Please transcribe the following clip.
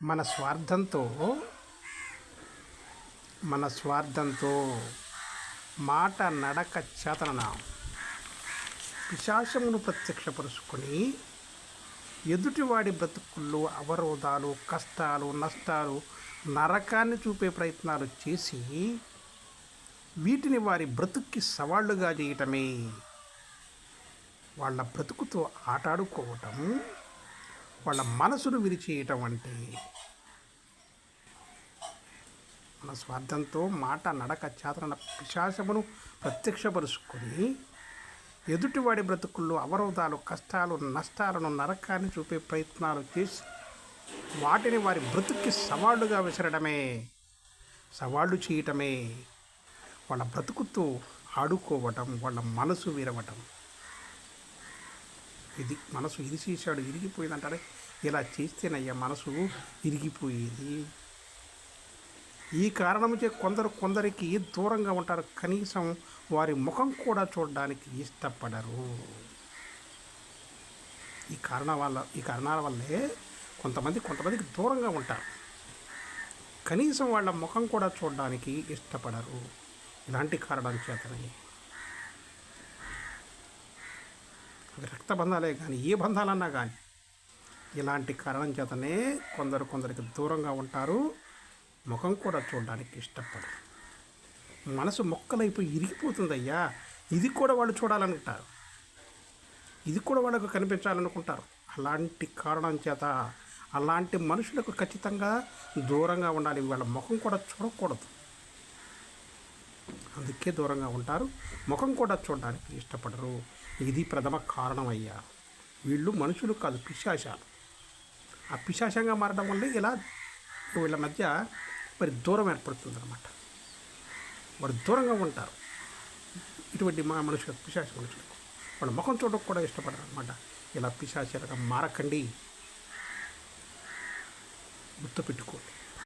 మన స్వార్థంతో మాట నడక చేతన పిశాచమును ప్రత్యక్షపరుచుకొని ఎదుటివాడి బ్రతుకుల్లో అవరోధాలు, కష్టాలు, నష్టాలు, నరకాన్ని చూపే ప్రయత్నాలు చేసి వీటిని వారి బ్రతుక్కి సవాళ్లుగా చేయటమే వాళ్ళ బ్రతుకుతో ఆటాడుకోవటం, వాళ్ళ మనసును విరిచేయటం అంటే. మన స్వార్థంతో మాట నడక చేతన పిశాచమును ప్రత్యక్షపరుచుకొని ఎదుటివాడి బ్రతుకుల్లో అవరోధాలు, కష్టాలు, నష్టాలను, నరకాన్ని చూపే ప్రయత్నాలు చేసి వాటిని వారి బ్రతుక్కి సవాళ్లుగా విసరడమే, సవాళ్ళు చేయటమే వాళ్ళ బ్రతుకుతో ఆడుకోవటం, వాళ్ళ మనసు విరవటం. ఇది మనసు ఇరిచేశాడు, ఇరిగిపోయిందంటారే, ఇలా చేస్తేనయ్యా మనసు ఇరిగిపోయేది. ఈ కారణముచే కొందరికి దూరంగా ఉంటారు, కనీసం వారి ముఖం కూడా చూడడానికి ఇష్టపడరు. ఈ కారణాల వల్లే కొంతమందికి దూరంగా ఉంటారు, కనీసం వాళ్ళ ముఖం కూడా చూడడానికి ఇష్టపడరు. ఇలాంటి కారణాల చేతనే, అది రక్త బంధాలే కానీ ఏ బంధాలన్నా కానీ ఇలాంటి కారణం చేతనే కొందరికి దూరంగా ఉంటారు, ముఖం కూడా చూడడానికి ఇష్టపడరు. మనసు మొక్కలైపోయి ఇరిగిపోతుందయ్యా. ఇది కూడా వాళ్ళు చూడాలనుకుంటారు, ఇది కూడా వాళ్ళకు కనిపించాలనుకుంటారు. అలాంటి కారణం చేత అలాంటి మనుషులకు ఖచ్చితంగా దూరంగా ఉండాలి. వాళ్ళ ముఖం కూడా చూడకూడదు, అందుకే దూరంగా ఉంటారు, ముఖం కూడా చూడడానికి ఇష్టపడరు. ఇది ప్రథమ కారణం అయ్యా. వీళ్ళు మనుషులు కాదు, పిశాచాలు. ఆ పిశాచంగా మారడం వల్ల ఇలా వీళ్ళ మధ్య మరి దూరం ఏర్పడుతుందన్నమాట. వారు దూరంగా ఉంటారు. ఇటువంటి పిశాచ మనుషులకు వాళ్ళ ముఖం చూడడం కూడా ఇష్టపడరు అనమాట. ఇలా పిశాచాలుగా మారకండి, గుర్తుపెట్టుకోండి.